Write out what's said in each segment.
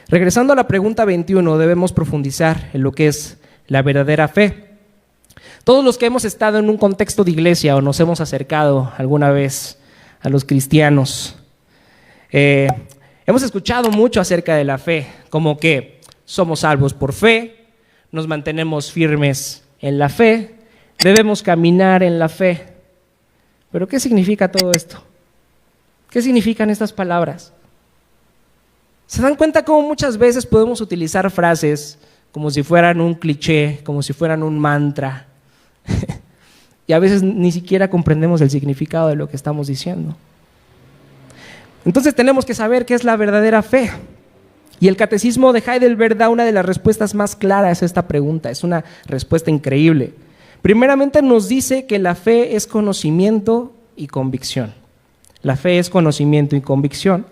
Regresando a la pregunta 21, debemos profundizar en lo que es la verdadera fe. Todos los que hemos estado en un contexto de iglesia o nos hemos acercado alguna vez a los cristianos, hemos escuchado mucho acerca de la fe, como que somos salvos por fe, nos mantenemos firmes en la fe, debemos caminar en la fe. ¿Pero qué significa todo esto? ¿Qué significan estas palabras? ¿Se dan cuenta cómo muchas veces podemos utilizar frases como si fueran un cliché, como si fueran un mantra? Y a veces ni siquiera comprendemos el significado de lo que estamos diciendo. Entonces tenemos que saber qué es la verdadera fe. Y el Catecismo de Heidelberg da una de las respuestas más claras a esta pregunta. Es una respuesta increíble. Primeramente nos dice que la fe es conocimiento y convicción. La fe es conocimiento y convicción.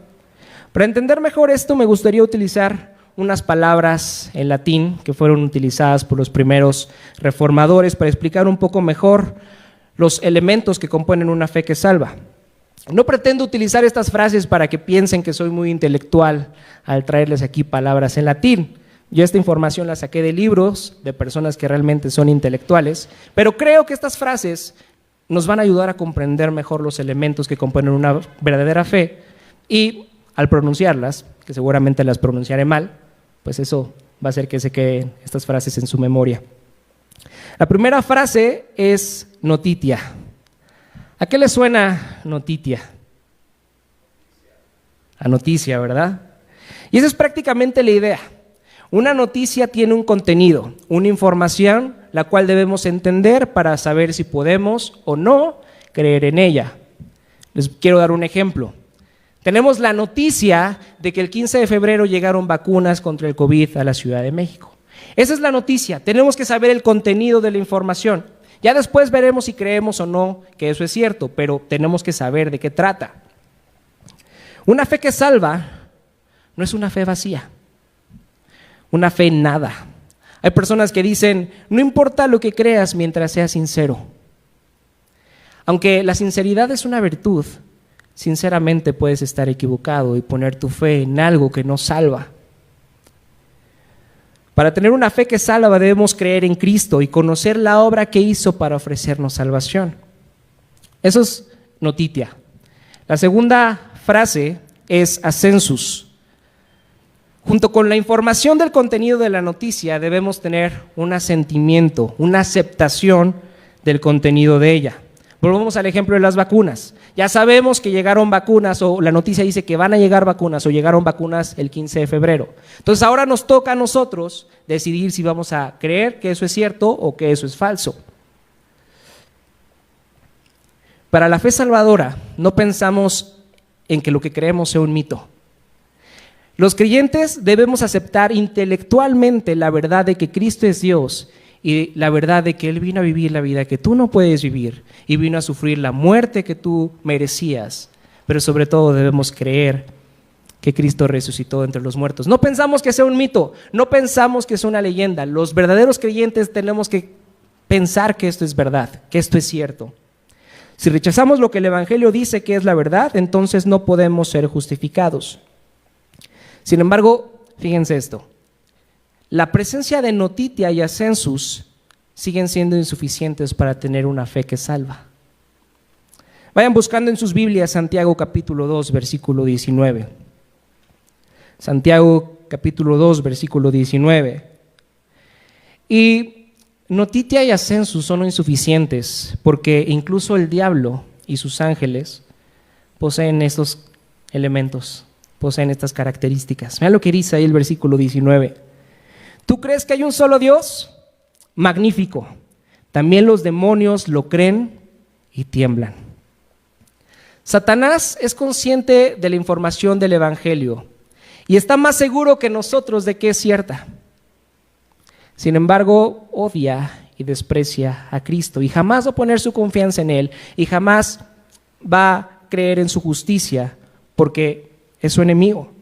Para entender mejor esto, me gustaría utilizar unas palabras en latín que fueron utilizadas por los primeros reformadores para explicar un poco mejor los elementos que componen una fe que salva. No pretendo utilizar estas frases para que piensen que soy muy intelectual al traerles aquí palabras en latín. Yo esta información la saqué de libros de personas que realmente son intelectuales, pero creo que estas frases nos van a ayudar a comprender mejor los elementos que componen una verdadera fe y al pronunciarlas, que seguramente las pronunciaré mal, pues eso va a hacer que se queden estas frases en su memoria. La primera frase es notitia. ¿A qué le suena notitia? A noticia, ¿verdad? Y esa es prácticamente la idea. Una noticia tiene un contenido, una información, la cual debemos entender para saber si podemos o no creer en ella. Les quiero dar un ejemplo. Tenemos la noticia de que el 15 de febrero llegaron vacunas contra el COVID a la Ciudad de México. Esa es la noticia. Tenemos que saber el contenido de la información. Ya después veremos si creemos o no que eso es cierto, pero tenemos que saber de qué trata. Una fe que salva no es una fe vacía, una fe en nada. Hay personas que dicen, no importa lo que creas mientras seas sincero. Aunque la sinceridad es una virtud, sinceramente puedes estar equivocado y poner tu fe en algo que no salva. Para tener una fe que salva debemos creer en Cristo y conocer la obra que hizo para ofrecernos salvación. Eso es notitia. La segunda frase es ascensus. Junto con la información del contenido de la noticia debemos tener un asentimiento, una aceptación del contenido de ella. Volvamos al ejemplo de las vacunas. Ya sabemos que llegaron vacunas, o la noticia dice que van a llegar vacunas, o llegaron vacunas el 15 de febrero. Entonces ahora nos toca a nosotros decidir si vamos a creer que eso es cierto o que eso es falso. Para la fe salvadora, no pensamos en que lo que creemos sea un mito. Los creyentes debemos aceptar intelectualmente la verdad de que Cristo es Dios y la verdad de que Él vino a vivir la vida que tú no puedes vivir y vino a sufrir la muerte que tú merecías, pero sobre todo debemos creer que Cristo resucitó entre los muertos. No pensamos que sea un mito, no pensamos que es una leyenda. Los verdaderos creyentes tenemos que pensar que esto es verdad, que esto es cierto. Si rechazamos lo que el Evangelio dice que es la verdad, entonces no podemos ser justificados. Sin embargo, fíjense esto. La presencia de notitia y ascensus siguen siendo insuficientes para tener una fe que salva. Vayan buscando en sus Biblias Santiago capítulo 2, versículo 19. Santiago capítulo 2, versículo 19. Y notitia y ascensus son insuficientes porque incluso el diablo y sus ángeles poseen estos elementos, poseen estas características. Vean lo que dice ahí el versículo 19. ¿Tú crees que hay un solo Dios? Magnífico. También los demonios lo creen y tiemblan. Satanás es consciente de la información del Evangelio y está más seguro que nosotros de que es cierta. Sin embargo, odia y desprecia a Cristo y jamás va a poner su confianza en Él y jamás va a creer en su justicia porque es su enemigo.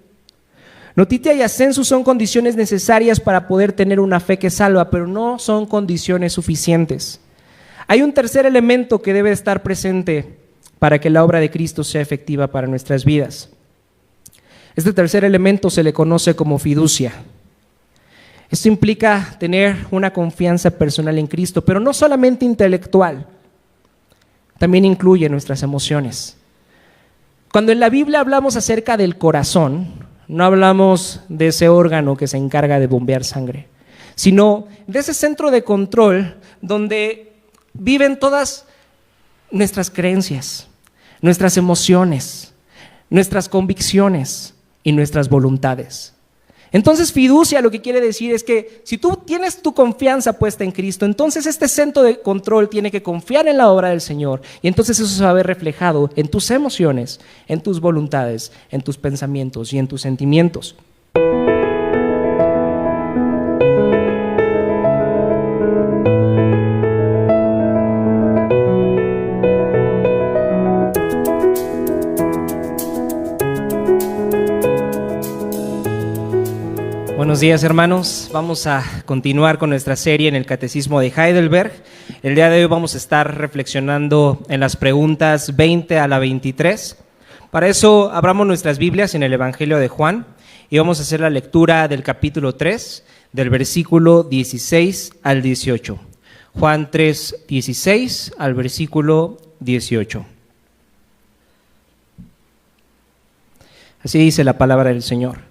Notitia y ascensus son condiciones necesarias para poder tener una fe que salva, pero no son condiciones suficientes. Hay un tercer elemento que debe estar presente para que la obra de Cristo sea efectiva para nuestras vidas. Este tercer elemento se le conoce como fiducia. Esto implica tener una confianza personal en Cristo, pero no solamente intelectual, también incluye nuestras emociones. Cuando en la Biblia hablamos acerca del corazón, no hablamos de ese órgano que se encarga de bombear sangre, sino de ese centro de control donde viven todas nuestras creencias, nuestras emociones, nuestras convicciones y nuestras voluntades. Entonces, fiducia lo que quiere decir es que si tú tienes tu confianza puesta en Cristo, entonces este centro de control tiene que confiar en la obra del Señor, y entonces eso se va a ver reflejado en tus emociones, en tus voluntades, en tus pensamientos y en tus sentimientos. Buenos días, hermanos. Vamos a continuar con nuestra serie en el Catecismo de Heidelberg. El día de hoy vamos a estar reflexionando en las preguntas 20 a la 23. Para eso abramos nuestras Biblias en el Evangelio de Juan y vamos a hacer la lectura del capítulo 3, del versículo 16 al 18. Juan 3, 16 al versículo 18. Así dice la palabra del Señor.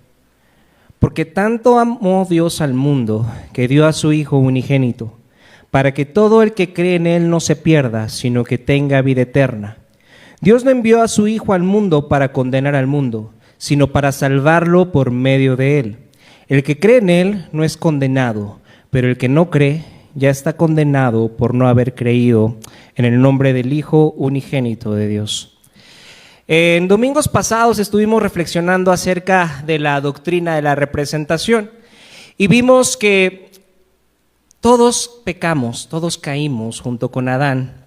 Porque tanto amó Dios al mundo, que dio a su Hijo unigénito, para que todo el que cree en Él no se pierda, sino que tenga vida eterna. Dios no envió a su Hijo al mundo para condenar al mundo, sino para salvarlo por medio de Él. El que cree en Él no es condenado, pero el que no cree ya está condenado por no haber creído en el nombre del Hijo unigénito de Dios. En domingos pasados estuvimos reflexionando acerca de la doctrina de la representación y vimos que todos pecamos, todos caímos junto con Adán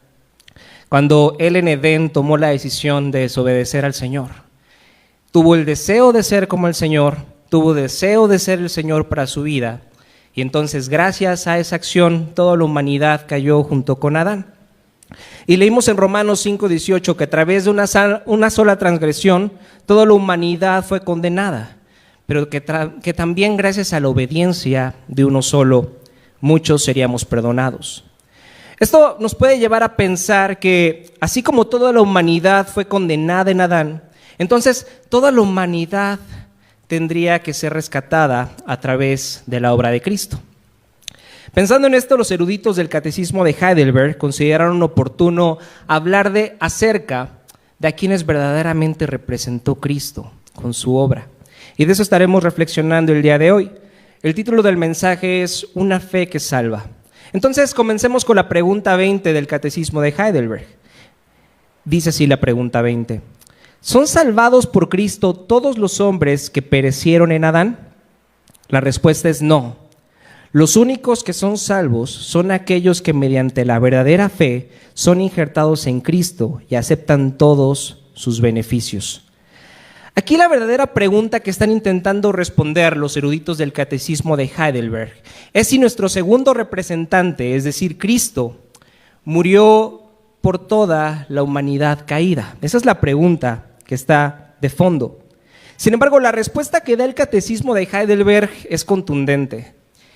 cuando él en Edén tomó la decisión de desobedecer al Señor. Tuvo el deseo de ser como el Señor, tuvo deseo de ser el Señor para su vida, y entonces gracias a esa acción toda la humanidad cayó junto con Adán. Y leímos en Romanos 5:18 que a través de una sola transgresión toda la humanidad fue condenada, pero que también gracias a la obediencia de uno solo muchos seríamos perdonados. Esto nos puede llevar a pensar que así como toda la humanidad fue condenada en Adán, entonces toda la humanidad tendría que ser rescatada a través de la obra de Cristo. Pensando en esto, los eruditos del Catecismo de Heidelberg consideraron oportuno hablar acerca de a quienes verdaderamente representó Cristo con su obra. Y de eso estaremos reflexionando el día de hoy. El título del mensaje es Una fe que salva. Entonces, comencemos con la pregunta 20 del Catecismo de Heidelberg. Dice así la pregunta 20. ¿Son salvados por Cristo todos los hombres que perecieron en Adán? La respuesta es no. Los únicos que son salvos son aquellos que mediante la verdadera fe son injertados en Cristo y aceptan todos sus beneficios. Aquí la verdadera pregunta que están intentando responder los eruditos del Catecismo de Heidelberg es si nuestro segundo representante, es decir, Cristo, murió por toda la humanidad caída. Esa es la pregunta que está de fondo. Sin embargo, la respuesta que da el Catecismo de Heidelberg es contundente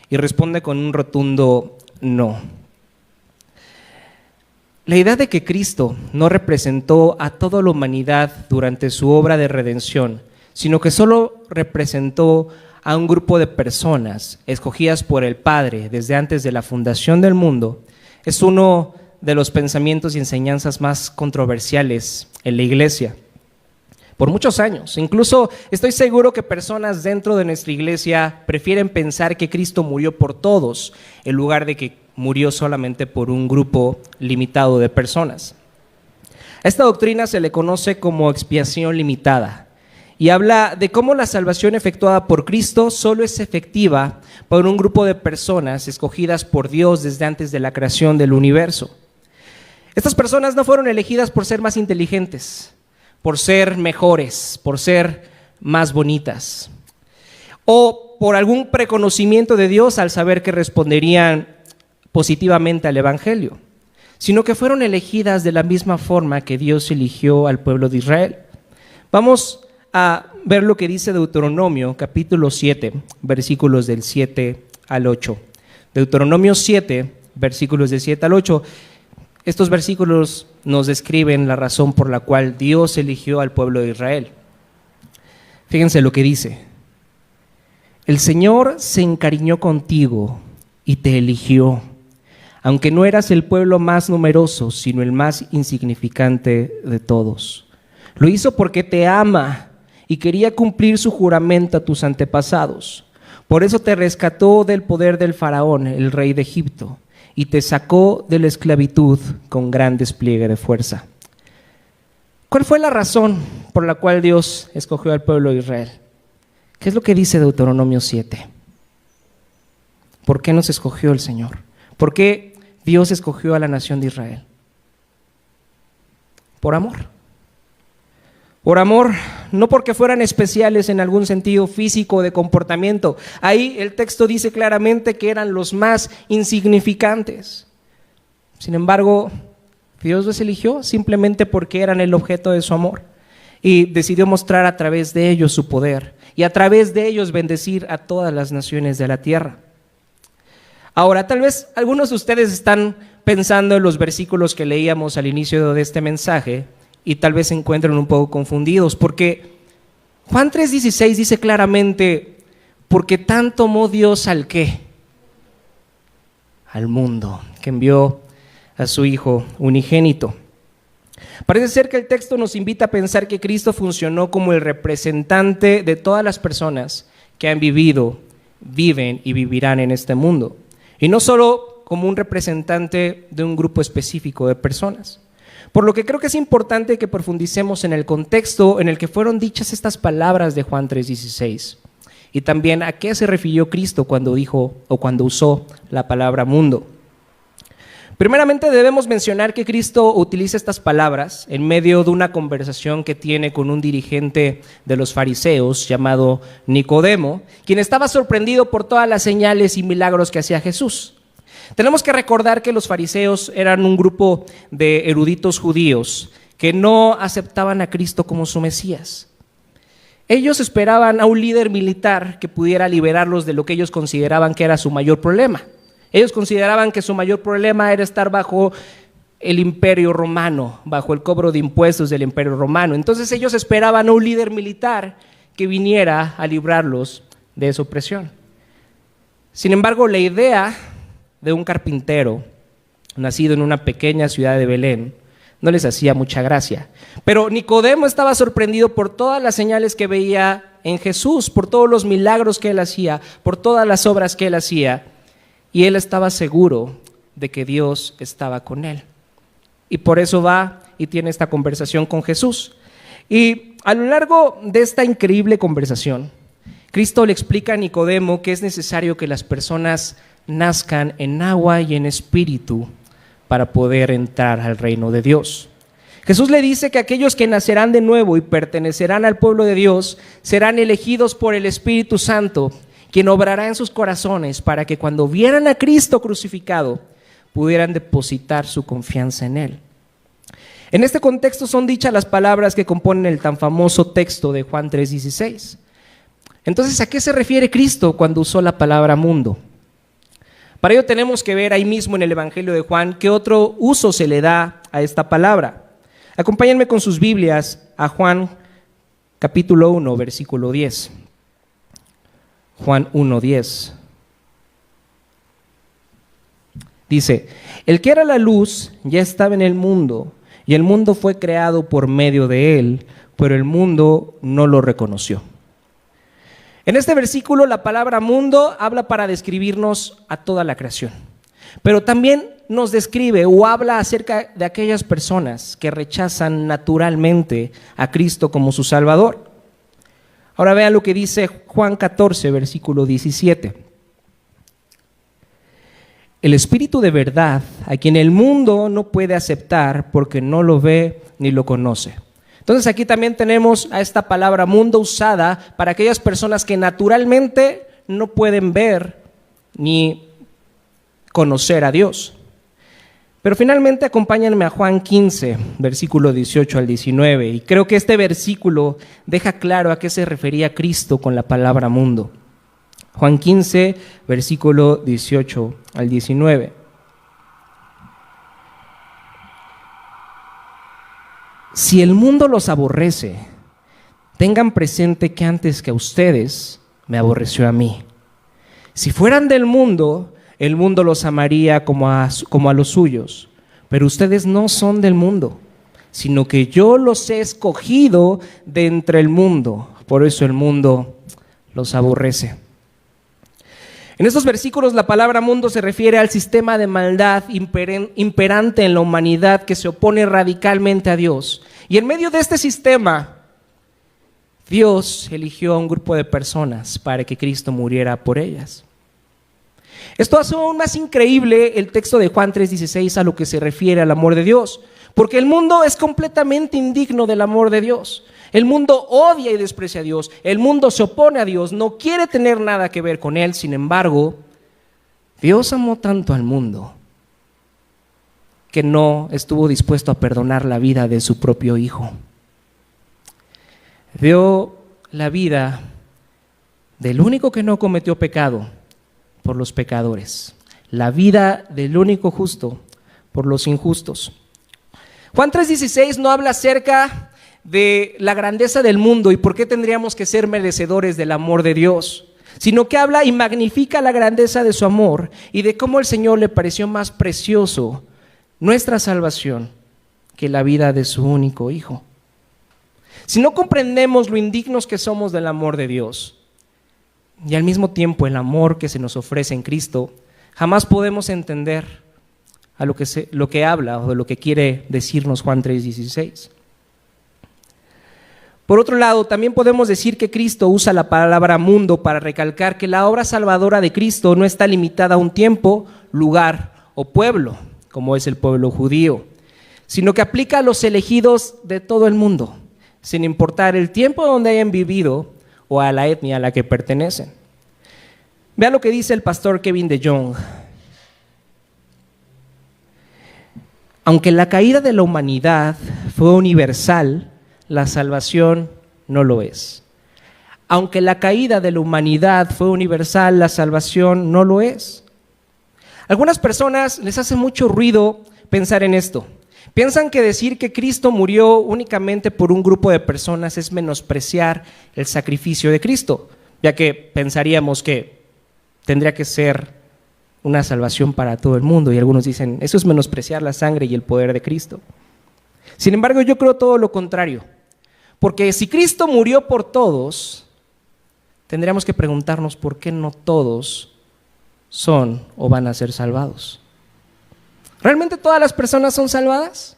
y responde con un rotundo no. La idea de que Cristo no representó a toda la humanidad durante su obra de redención, sino que solo representó a un grupo de personas escogidas por el Padre desde antes de la fundación del mundo, es uno de los pensamientos y enseñanzas más controversiales en la Iglesia. Por muchos años. Incluso estoy seguro que personas dentro de nuestra iglesia prefieren pensar que Cristo murió por todos, en lugar de que murió solamente por un grupo limitado de personas. A esta doctrina se le conoce como expiación limitada y habla de cómo la salvación efectuada por Cristo solo es efectiva por un grupo de personas escogidas por Dios desde antes de la creación del universo. Estas personas no fueron elegidas por ser más inteligentes, por ser mejores, por ser más bonitas, o por algún preconocimiento de Dios al saber que responderían positivamente al Evangelio, sino que fueron elegidas de la misma forma que Dios eligió al pueblo de Israel. Vamos a ver lo que dice Deuteronomio, capítulo 7, versículos del 7 al 8. Deuteronomio 7, versículos del 7 al 8. Estos versículos nos describen la razón por la cual Dios eligió al pueblo de Israel. Fíjense lo que dice. El Señor se encariñó contigo y te eligió, aunque no eras el pueblo más numeroso, sino el más insignificante de todos. Lo hizo porque te ama y quería cumplir su juramento a tus antepasados. Por eso te rescató del poder del faraón, el rey de Egipto, y te sacó de la esclavitud con gran despliegue de fuerza. ¿Cuál fue la razón por la cual Dios escogió al pueblo de Israel? ¿Qué es lo que dice Deuteronomio 7? ¿Por qué nos escogió el Señor? ¿Por qué Dios escogió a la nación de Israel? Por amor. Por amor, no porque fueran especiales en algún sentido físico o de comportamiento. Ahí el texto dice claramente que eran los más insignificantes. Sin embargo, Dios los eligió simplemente porque eran el objeto de su amor y decidió mostrar a través de ellos su poder y a través de ellos bendecir a todas las naciones de la tierra. Ahora, tal vez algunos de ustedes están pensando en los versículos que leíamos al inicio de este mensaje y tal vez se encuentren un poco confundidos, porque Juan 3:16 dice claramente, porque tanto amó Dios al ¿qué? Al mundo, que envió a su Hijo unigénito. Parece ser que el texto nos invita a pensar que Cristo funcionó como el representante de todas las personas que han vivido, viven y vivirán en este mundo, y no solo como un representante de un grupo específico de personas. Por lo que creo que es importante que profundicemos en el contexto en el que fueron dichas estas palabras de Juan 3:16 y también a qué se refirió Cristo cuando dijo o cuando usó la palabra mundo. Primeramente debemos mencionar que Cristo utiliza estas palabras en medio de una conversación que tiene con un dirigente de los fariseos llamado Nicodemo, quien estaba sorprendido por todas las señales y milagros que hacía Jesús. Tenemos que recordar que los fariseos eran un grupo de eruditos judíos que no aceptaban a Cristo como su Mesías. Ellos esperaban a un líder militar que pudiera liberarlos de lo que ellos consideraban que era su mayor problema. Ellos consideraban que su mayor problema era estar bajo el imperio romano, bajo el cobro de impuestos del imperio romano. Entonces ellos esperaban a un líder militar que viniera a librarlos de esa opresión. Sin embargo, la idea de un carpintero nacido en una pequeña ciudad de Belén no les hacía mucha gracia. Pero Nicodemo estaba sorprendido por todas las señales que veía en Jesús, por todos los milagros que él hacía, por todas las obras que él hacía, y él estaba seguro de que Dios estaba con él. Y por eso va y tiene esta conversación con Jesús. Y a lo largo de esta increíble conversación, Cristo le explica a Nicodemo que es necesario que las personas nazcan en agua y en espíritu para poder entrar al reino de Dios. Jesús le dice que aquellos que nacerán de nuevo y pertenecerán al pueblo de Dios serán elegidos por el Espíritu Santo, quien obrará en sus corazones para que cuando vieran a Cristo crucificado pudieran depositar su confianza en Él. En este contexto son dichas las palabras que componen el tan famoso texto de Juan 3:16. Entonces, ¿a qué se refiere Cristo cuando usó la palabra mundo? Para ello tenemos que ver ahí mismo en el Evangelio de Juan qué otro uso se le da a esta palabra. Acompáñenme con sus Biblias a Juan capítulo 1, versículo 10. Juan 1:10. Dice, el que era la luz ya estaba en el mundo, y el mundo fue creado por medio de él, pero el mundo no lo reconoció. En este versículo la palabra mundo habla para describirnos a toda la creación, pero también nos describe o habla acerca de aquellas personas que rechazan naturalmente a Cristo como su Salvador. Ahora vean lo que dice Juan 14, versículo 17. El Espíritu de verdad, a quien el mundo no puede aceptar porque no lo ve ni lo conoce. Entonces aquí también tenemos a esta palabra mundo usada para aquellas personas que naturalmente no pueden ver ni conocer a Dios. Pero finalmente acompáñenme a Juan 15, versículo 18 al 19, y creo que este versículo deja claro a qué se refería Cristo con la palabra mundo. Juan 15, versículo 18 al 19. Si el mundo los aborrece, tengan presente que antes que a ustedes me aborreció a mí. Si fueran del mundo, el mundo los amaría como a los suyos, pero ustedes no son del mundo, sino que yo los he escogido de entre el mundo, por eso el mundo los aborrece. En estos versículos la palabra mundo se refiere al sistema de maldad imperante en la humanidad que se opone radicalmente a Dios. Y en medio de este sistema, Dios eligió a un grupo de personas para que Cristo muriera por ellas. Esto hace aún más increíble el texto de Juan 3:16 a lo que se refiere al amor de Dios, porque el mundo es completamente indigno del amor de Dios. El mundo odia y desprecia a Dios, el mundo se opone a Dios, no quiere tener nada que ver con Él. Sin embargo, Dios amó tanto al mundo que no estuvo dispuesto a perdonar la vida de su propio Hijo. Dio la vida del único que no cometió pecado por los pecadores, la vida del único justo por los injustos. Juan 3:16 no habla acerca de la grandeza del mundo y por qué tendríamos que ser merecedores del amor de Dios, sino que habla y magnifica la grandeza de su amor y de cómo el Señor le pareció más precioso nuestra salvación que la vida de su único Hijo. Si no comprendemos lo indignos que somos del amor de Dios y al mismo tiempo el amor que se nos ofrece en Cristo, jamás podemos entender a lo que habla o de lo que quiere decirnos Juan 3:16. Por otro lado, también podemos decir que Cristo usa la palabra mundo para recalcar que la obra salvadora de Cristo no está limitada a un tiempo, lugar o pueblo, como es el pueblo judío, sino que aplica a los elegidos de todo el mundo, sin importar el tiempo donde hayan vivido o a la etnia a la que pertenecen. Vean lo que dice el pastor Kevin DeYoung. Aunque la caída de la humanidad fue universal, la salvación no lo es. Aunque la caída de la humanidad fue universal, la salvación no lo es. Algunas personas les hace mucho ruido pensar en esto. Piensan que decir que Cristo murió únicamente por un grupo de personas es menospreciar el sacrificio de Cristo, ya que pensaríamos que tendría que ser una salvación para todo el mundo, y algunos dicen, eso es menospreciar la sangre y el poder de Cristo. Sin embargo, yo creo todo lo contrario, porque si Cristo murió por todos, tendríamos que preguntarnos por qué no todos son o van a ser salvados. ¿Realmente todas las personas son salvadas?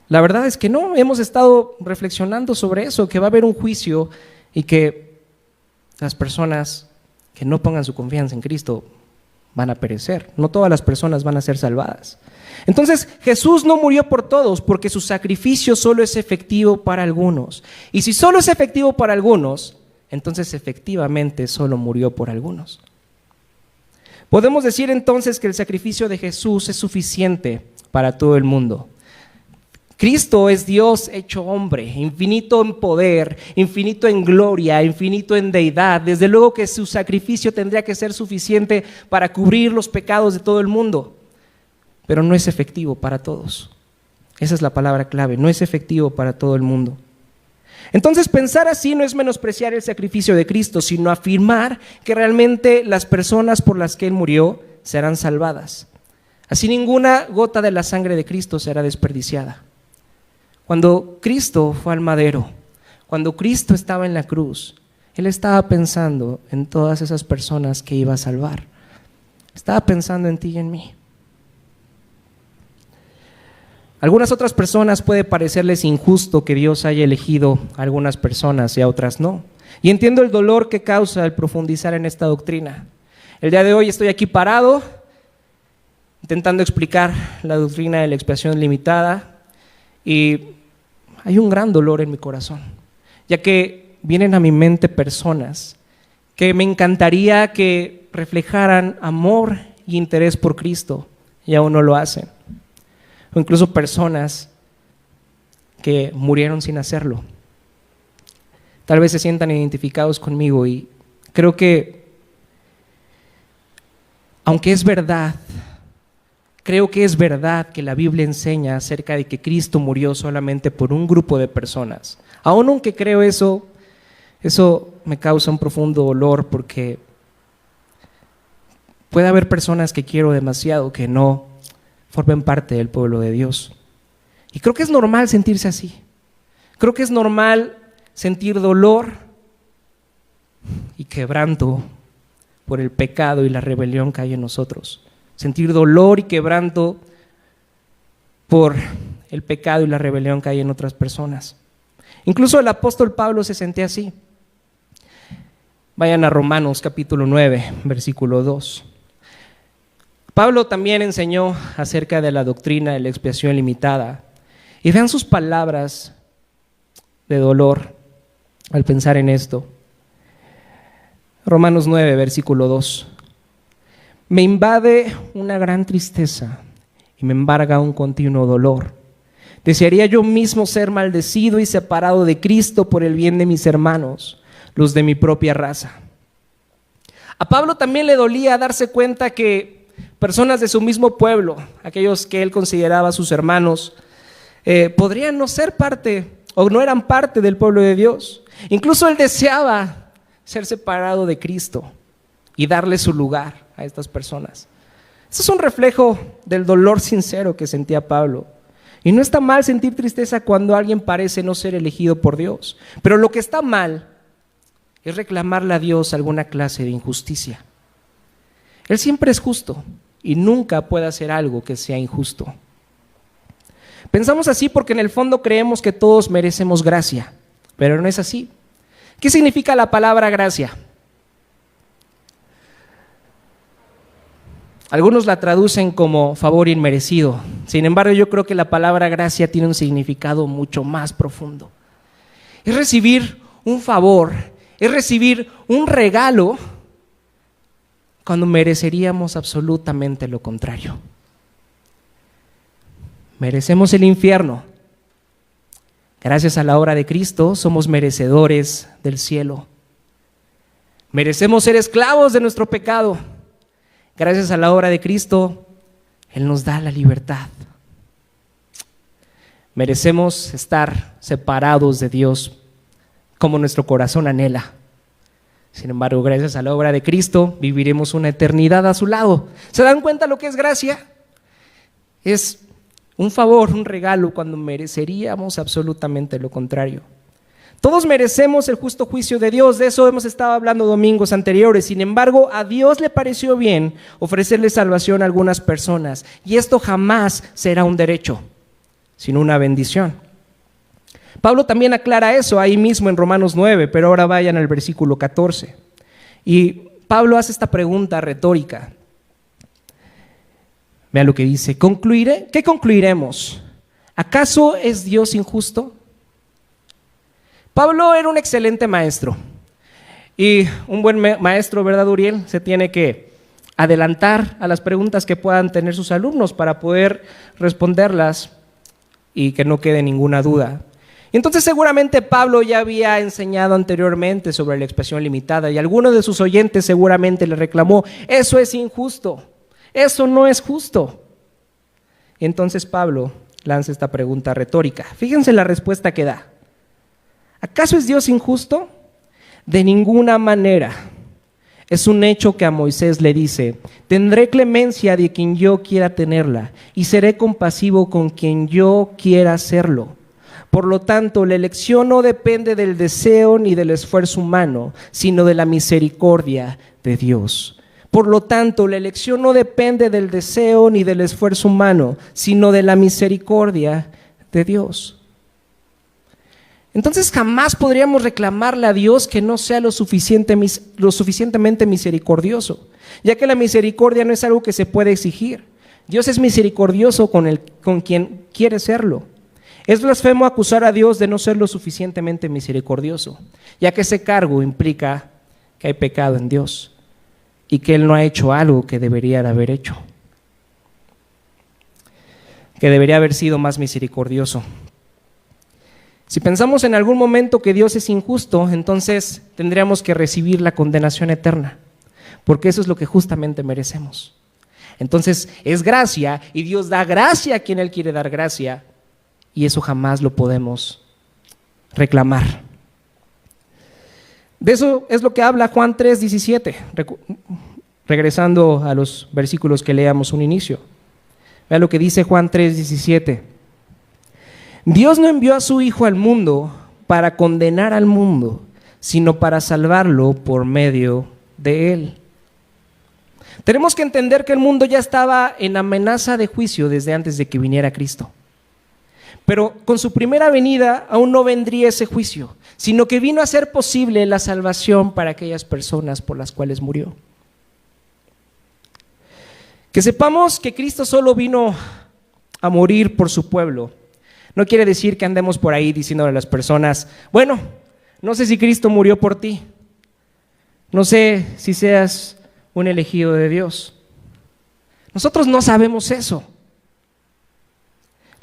La verdad es que no. Hemos estado reflexionando sobre eso, que va a haber un juicio y que las personas que no pongan su confianza en Cristo van a perecer. No todas las personas van a ser salvadas. Entonces, Jesús no murió por todos porque su sacrificio solo es efectivo para algunos. Y si solo es efectivo para algunos, entonces efectivamente solo murió por algunos. Podemos decir entonces que el sacrificio de Jesús es suficiente para todo el mundo. Cristo es Dios hecho hombre, infinito en poder, infinito en gloria, infinito en deidad. Desde luego que su sacrificio tendría que ser suficiente para cubrir los pecados de todo el mundo, pero no es efectivo para todos. Esa es la palabra clave, no es efectivo para todo el mundo. Entonces pensar así no es menospreciar el sacrificio de Cristo, sino afirmar que realmente las personas por las que Él murió serán salvadas. Así ninguna gota de la sangre de Cristo será desperdiciada. Cuando Cristo fue al madero, cuando Cristo estaba en la cruz, Él estaba pensando en todas esas personas que iba a salvar. Estaba pensando en ti y en mí. A algunas otras personas puede parecerles injusto que Dios haya elegido a algunas personas y a otras no. Y entiendo el dolor que causa el profundizar en esta doctrina. El día de hoy estoy aquí parado, intentando explicar la doctrina de la expiación limitada, y hay un gran dolor en mi corazón, ya que vienen a mi mente personas que me encantaría que reflejaran amor y interés por Cristo, y aún no lo hacen. O incluso personas que murieron sin hacerlo. Tal vez se sientan identificados conmigo y creo que, aunque es verdad, creo que es verdad que la Biblia enseña acerca de que Cristo murió solamente por un grupo de personas. Aunque creo eso me causa un profundo dolor porque puede haber personas que quiero demasiado que no formen parte del pueblo de Dios. Y creo que es normal sentirse así. Creo que es normal sentir dolor y quebranto por el pecado y la rebelión que hay en nosotros. Sentir dolor y quebranto por el pecado y la rebelión que hay en otras personas. Incluso el apóstol Pablo se sentía así. Vayan a Romanos capítulo 9, versículo 2. Pablo también enseñó acerca de la doctrina de la expiación limitada. Y vean sus palabras de dolor al pensar en esto. Romanos 9, versículo 2. Me invade una gran tristeza y me embarga un continuo dolor. Desearía yo mismo ser maldecido y separado de Cristo por el bien de mis hermanos, los de mi propia raza. A Pablo también le dolía darse cuenta que personas de su mismo pueblo, aquellos que él consideraba sus hermanos, podrían no ser parte o no eran parte del pueblo de Dios. Incluso él deseaba ser separado de Cristo y darle su lugar a estas personas. Eso es un reflejo del dolor sincero que sentía Pablo. Y no está mal sentir tristeza cuando alguien parece no ser elegido por Dios. Pero lo que está mal es reclamarle a Dios alguna clase de injusticia. Él siempre es justo y nunca puede hacer algo que sea injusto. Pensamos así porque en el fondo creemos que todos merecemos gracia, pero no es así. ¿Qué significa la palabra gracia? Algunos la traducen como favor inmerecido. Sin embargo, yo creo que la palabra gracia tiene un significado mucho más profundo. Es recibir un favor, es recibir un regalo cuando mereceríamos absolutamente lo contrario. Merecemos el infierno. Gracias a la obra de Cristo somos merecedores del cielo. Merecemos ser esclavos de nuestro pecado. Gracias a la obra de Cristo, Él nos da la libertad. Merecemos estar separados de Dios como nuestro corazón anhela. Sin embargo, gracias a la obra de Cristo, viviremos una eternidad a su lado. ¿Se dan cuenta lo que es gracia? Es un favor, un regalo, cuando mereceríamos absolutamente lo contrario. Todos merecemos el justo juicio de Dios, de eso hemos estado hablando domingos anteriores. Sin embargo, a Dios le pareció bien ofrecerle salvación a algunas personas, y esto jamás será un derecho, sino una bendición. Pablo también aclara eso ahí mismo en Romanos 9, pero ahora vayan al versículo 14. Y Pablo hace esta pregunta retórica. Vean lo que dice: ¿qué concluiremos? ¿Acaso es Dios injusto? Pablo era un excelente maestro. Y un buen maestro, ¿verdad, Uriel? Se tiene que adelantar a las preguntas que puedan tener sus alumnos para poder responderlas y que no quede ninguna duda. Y entonces seguramente Pablo ya había enseñado anteriormente sobre la expiación limitada y alguno de sus oyentes seguramente le reclamó: eso es injusto, eso no es justo. Y entonces Pablo lanza esta pregunta retórica. Fíjense la respuesta que da. ¿Acaso es Dios injusto? De ninguna manera. Es un hecho que a Moisés le dice: tendré clemencia de quien yo quiera tenerla y seré compasivo con quien yo quiera serlo. Por lo tanto, la elección no depende del deseo ni del esfuerzo humano, sino de la misericordia de Dios. Por lo tanto, la elección no depende del deseo ni del esfuerzo humano, sino de la misericordia de Dios. Entonces jamás podríamos reclamarle a Dios que no sea lo suficientemente misericordioso, ya que la misericordia no es algo que se puede exigir. Dios es misericordioso con quien quiere serlo. Es blasfemo acusar a Dios de no ser lo suficientemente misericordioso, ya que ese cargo implica que hay pecado en Dios y que Él no ha hecho algo que debería de haber hecho. que debería haber sido más misericordioso. Si pensamos en algún momento que Dios es injusto, entonces tendríamos que recibir la condenación eterna, porque eso es lo que justamente merecemos. Entonces es gracia, y Dios da gracia a quien Él quiere dar gracia, y eso jamás lo podemos reclamar. De eso es lo que habla Juan 3:17, regresando a los versículos que leamos un inicio. Vea lo que dice Juan 3:17. Dios no envió a su Hijo al mundo para condenar al mundo, sino para salvarlo por medio de Él. Tenemos que entender que el mundo ya estaba en amenaza de juicio desde antes de que viniera Cristo. Pero con su primera venida aún no vendría ese juicio, sino que vino a ser posible la salvación para aquellas personas por las cuales murió. Que sepamos que Cristo solo vino a morir por su pueblo. No quiere decir que andemos por ahí diciéndole a las personas, bueno, no sé si Cristo murió por ti, no sé si seas un elegido de Dios. Nosotros no sabemos eso.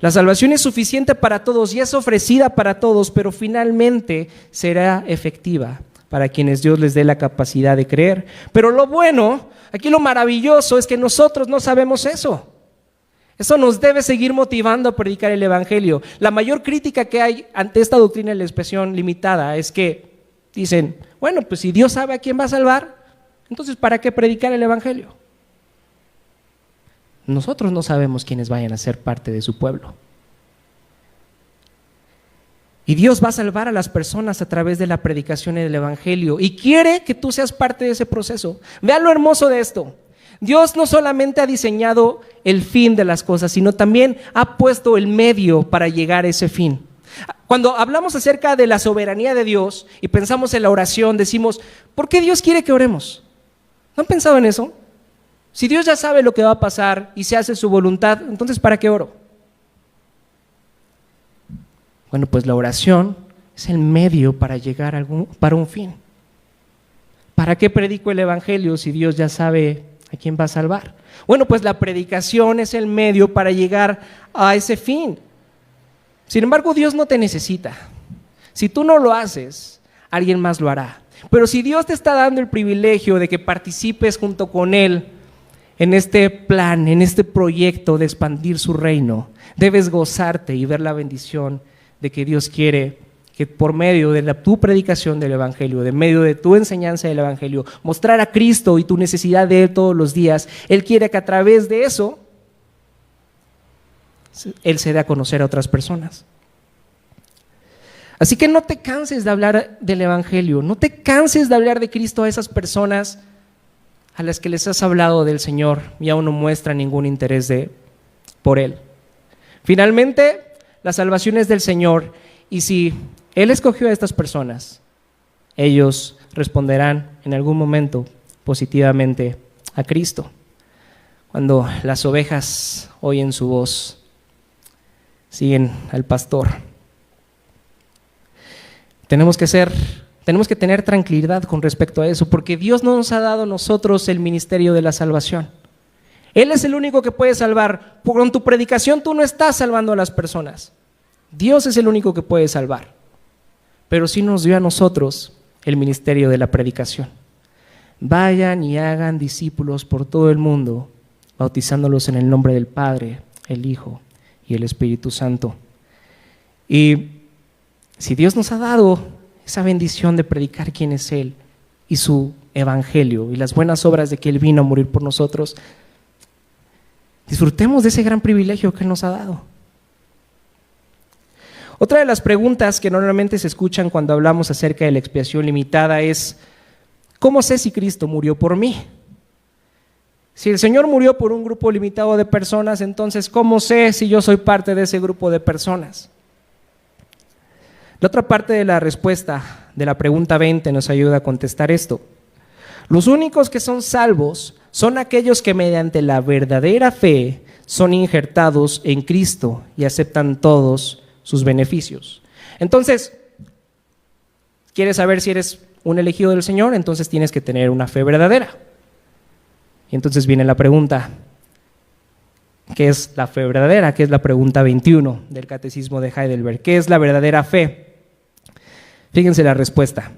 La salvación es suficiente para todos y es ofrecida para todos, pero finalmente será efectiva para quienes Dios les dé la capacidad de creer. Pero lo bueno, aquí lo maravilloso es que nosotros no sabemos eso. Eso nos debe seguir motivando a predicar el Evangelio. La mayor crítica que hay ante esta doctrina de la expresión limitada es que dicen, bueno, pues si Dios sabe a quién va a salvar, entonces ¿para qué predicar el Evangelio? Nosotros no sabemos quiénes vayan a ser parte de su pueblo. Y Dios va a salvar a las personas a través de la predicación del Evangelio y quiere que tú seas parte de ese proceso. Vean lo hermoso de esto. Dios no solamente ha diseñado el fin de las cosas, sino también ha puesto el medio para llegar a ese fin. Cuando hablamos acerca de la soberanía de Dios y pensamos en la oración, decimos, ¿por qué Dios quiere que oremos? ¿No han pensado en eso? Si Dios ya sabe lo que va a pasar y se hace su voluntad, entonces ¿para qué oro? Bueno, pues la oración es el medio para llegar para un fin. ¿Para qué predico el Evangelio si Dios ya sabe a quién va a salvar? Bueno, pues la predicación es el medio para llegar a ese fin. Sin embargo, Dios no te necesita. Si tú no lo haces, alguien más lo hará. Pero si Dios te está dando el privilegio de que participes junto con Él en este plan, en este proyecto de expandir su reino, debes gozarte y ver la bendición de que Dios quiere que por medio de tu predicación del Evangelio, de medio de tu enseñanza del Evangelio, mostrar a Cristo y tu necesidad de Él todos los días. Él quiere que a través de eso, Él se dé a conocer a otras personas. Así que no te canses de hablar del Evangelio, no te canses de hablar de Cristo a esas personas a las que les has hablado del Señor y aún no muestran ningún interés por Él. Finalmente, la salvación es del Señor, y si Él escogió a estas personas, ellos responderán en algún momento positivamente a Cristo. Cuando las ovejas oyen su voz, siguen al pastor. Tenemos que tener tranquilidad con respecto a eso, porque Dios no nos ha dado a nosotros el ministerio de la salvación. Él es el único que puede salvar. Con tu predicación tú no estás salvando a las personas. Dios es el único que puede salvar. Pero sí nos dio a nosotros el ministerio de la predicación. Vayan y hagan discípulos por todo el mundo, bautizándolos en el nombre del Padre, el Hijo y el Espíritu Santo. Y si Dios nos ha dado esa bendición de predicar quién es Él y su evangelio y las buenas obras de que Él vino a morir por nosotros, disfrutemos de ese gran privilegio que Él nos ha dado. Otra de las preguntas que normalmente se escuchan cuando hablamos acerca de la expiación limitada es: ¿cómo sé si Cristo murió por mí? Si el Señor murió por un grupo limitado de personas, entonces ¿cómo sé si yo soy parte de ese grupo de personas? La otra parte de la respuesta de la pregunta 20 nos ayuda a contestar esto. Los únicos que son salvos son aquellos que mediante la verdadera fe son injertados en Cristo y aceptan todos sus beneficios. Entonces, ¿quieres saber si eres un elegido del Señor? Entonces tienes que tener una fe verdadera. Y entonces viene la pregunta: ¿Qué es la fe verdadera? Que es la pregunta 21 del Catecismo de Heidelberg. ¿Qué es la verdadera fe? Fíjense la respuesta.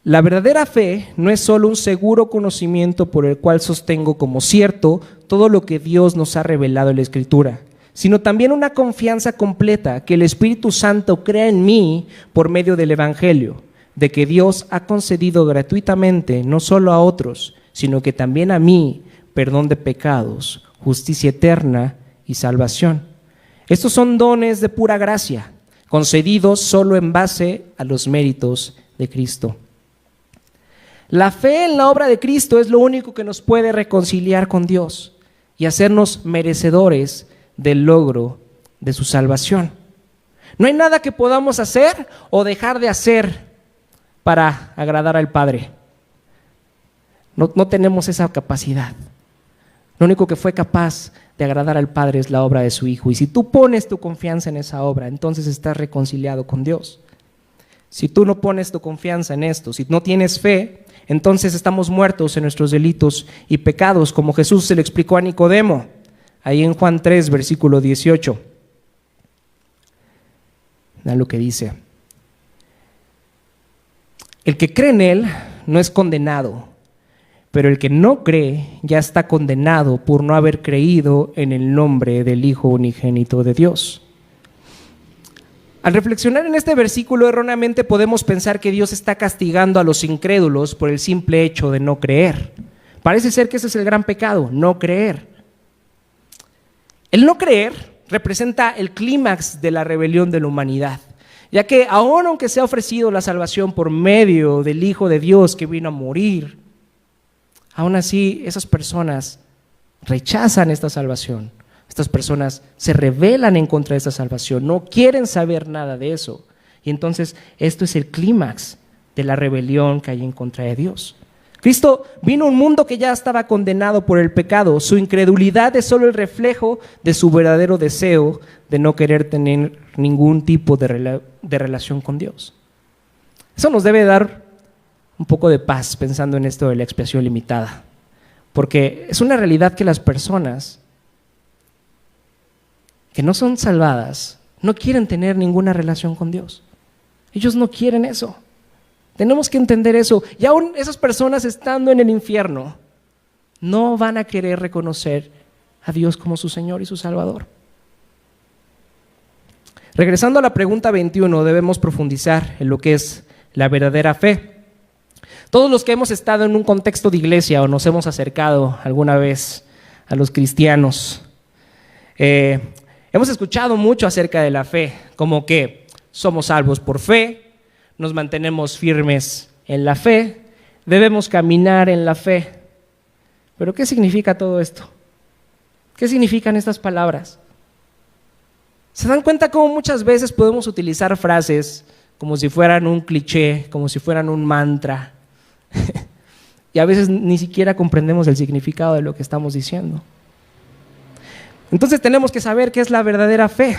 La verdadera fe no es solo un seguro conocimiento por el cual sostengo como cierto todo lo que Dios nos ha revelado en la Escritura, sino también una confianza completa que el Espíritu Santo crea en mí por medio del Evangelio, de que Dios ha concedido gratuitamente no solo a otros, sino que también a mí perdón de pecados, justicia eterna y salvación. Estos son dones de pura gracia, concedidos solo en base a los méritos de Cristo. La fe en la obra de Cristo es lo único que nos puede reconciliar con Dios y hacernos merecedores del logro de su salvación. No hay nada que podamos hacer o dejar de hacer para agradar al Padre. No tenemos esa capacidad. Lo único que fue capaz de agradar al Padre es la obra de su Hijo. Y si tú pones tu confianza en esa obra, entonces estás reconciliado con Dios. Si tú no pones tu confianza en esto, si no tienes fe, entonces estamos muertos en nuestros delitos y pecados, como Jesús se lo explicó a Nicodemo, ahí en Juan 3, versículo 18. Vean lo que dice. El que cree en Él no es condenado, pero el que no cree ya está condenado por no haber creído en el nombre del Hijo unigénito de Dios. Al reflexionar en este versículo, erróneamente podemos pensar que Dios está castigando a los incrédulos por el simple hecho de no creer. Parece ser que ese es el gran pecado, no creer. El no creer representa el clímax de la rebelión de la humanidad, ya que aunque se ha ofrecido la salvación por medio del Hijo de Dios que vino a morir, aún así esas personas rechazan esta salvación. Estas personas se rebelan en contra de esta salvación, no quieren saber nada de eso. Y entonces esto es el clímax de la rebelión que hay en contra de Dios. Cristo vino a un mundo que ya estaba condenado por el pecado. Su incredulidad es solo el reflejo de su verdadero deseo de no querer tener ningún tipo de relación con Dios. Eso nos debe dar un poco de paz pensando en esto de la expiación limitada, porque es una realidad que las personas que no son salvadas no quieren tener ninguna relación con Dios. Ellos no quieren eso. Tenemos que entender eso. Y aún esas personas estando en el infierno no van a querer reconocer a Dios como su Señor y su Salvador. Regresando a la pregunta 21, debemos profundizar en lo que es la verdadera fe. Todos los que hemos estado en un contexto de iglesia o nos hemos acercado alguna vez a los cristianos, hemos escuchado mucho acerca de la fe, como que somos salvos por fe, nos mantenemos firmes en la fe, debemos caminar en la fe. ¿Pero qué significa todo esto? ¿Qué significan estas palabras? ¿Se dan cuenta cómo muchas veces podemos utilizar frases como si fueran un cliché, como si fueran un mantra? Y a veces ni siquiera comprendemos el significado de lo que estamos diciendo. Entonces tenemos que saber qué es la verdadera fe.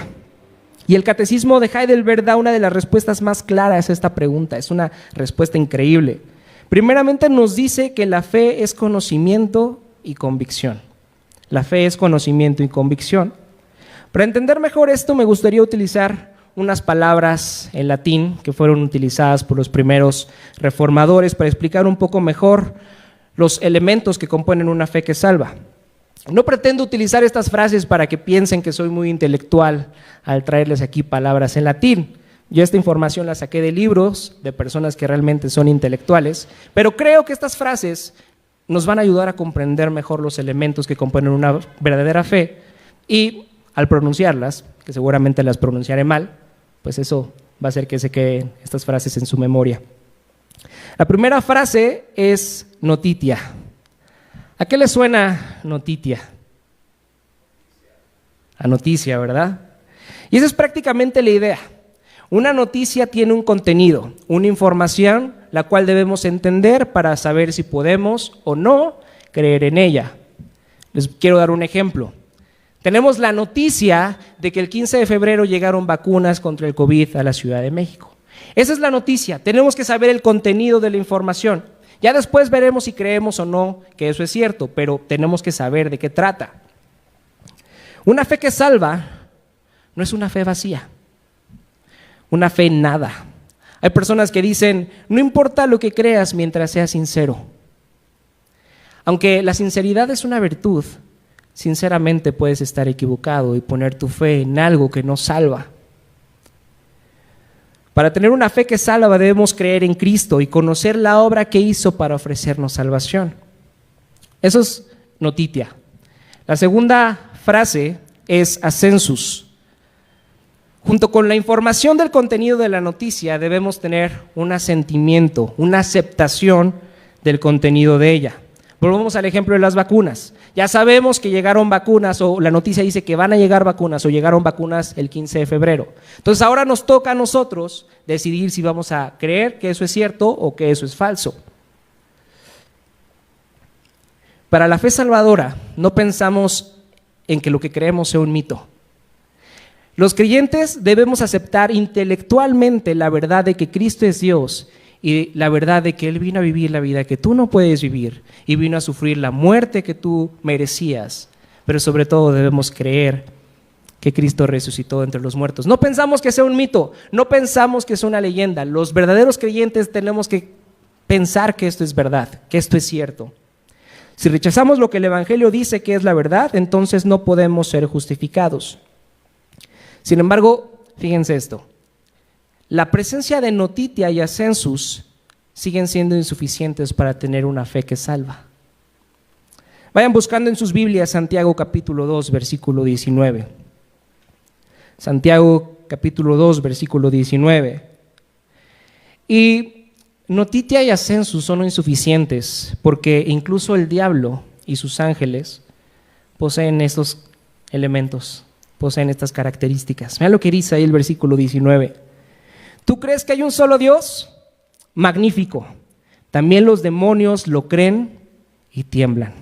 Y el Catecismo de Heidelberg da una de las respuestas más claras a esta pregunta. Es una respuesta increíble. Primeramente nos dice que la fe es conocimiento y convicción. La fe es conocimiento y convicción. Para entender mejor esto, me gustaría utilizar unas palabras en latín que fueron utilizadas por los primeros reformadores para explicar un poco mejor los elementos que componen una fe que salva. No pretendo utilizar estas frases para que piensen que soy muy intelectual al traerles aquí palabras en latín. Yo esta información la saqué de libros de personas que realmente son intelectuales, pero creo que estas frases nos van a ayudar a comprender mejor los elementos que componen una verdadera fe y al pronunciarlas, que seguramente las pronunciaré mal, pues eso va a hacer que se queden estas frases en su memoria. La primera frase es notitia. ¿A qué le suena notitia? A noticia, ¿verdad? Y esa es prácticamente la idea. Una noticia tiene un contenido, una información, la cual debemos entender para saber si podemos o no creer en ella. Les quiero dar un ejemplo. Tenemos la noticia de que el 15 de febrero llegaron vacunas contra el COVID a la Ciudad de México. Esa es la noticia. Tenemos que saber el contenido de la información. Ya después veremos si creemos o no que eso es cierto, pero tenemos que saber de qué trata. Una fe que salva no es una fe vacía, una fe en nada. Hay personas que dicen, no importa lo que creas mientras seas sincero. Aunque la sinceridad es una virtud, sinceramente puedes estar equivocado y poner tu fe en algo que no salva. Para tener una fe que salva debemos creer en Cristo y conocer la obra que hizo para ofrecernos salvación. Eso es notitia. La segunda frase es ascensus. Junto con la información del contenido de la noticia debemos tener un asentimiento, una aceptación del contenido de ella. Volvamos al ejemplo de las vacunas. Ya sabemos que llegaron vacunas, o la noticia dice que van a llegar vacunas, o llegaron vacunas el 15 de febrero. Entonces ahora nos toca a nosotros decidir si vamos a creer que eso es cierto o que eso es falso. Para la fe salvadora, no pensamos en que lo que creemos sea un mito. Los creyentes debemos aceptar intelectualmente la verdad de que Cristo es Dios y la verdad de que Él vino a vivir la vida que tú no puedes vivir y vino a sufrir la muerte que tú merecías. Pero sobre todo debemos creer que Cristo resucitó entre los muertos. No pensamos que sea un mito, no pensamos que sea una leyenda. Los verdaderos creyentes tenemos que pensar que esto es verdad, que esto es cierto. Si rechazamos lo que el Evangelio dice que es la verdad, entonces no podemos ser justificados. Sin embargo, fíjense esto, la presencia de notitia y ascensus siguen siendo insuficientes para tener una fe que salva. Vayan buscando en sus Biblias Santiago capítulo 2, versículo 19. Santiago capítulo 2, versículo 19. Y notitia y ascensus son insuficientes porque incluso el diablo y sus ángeles poseen estos elementos, poseen estas características. Vean lo que dice ahí el versículo 19. ¿Tú crees que hay un solo Dios? Magnífico. También los demonios lo creen y tiemblan.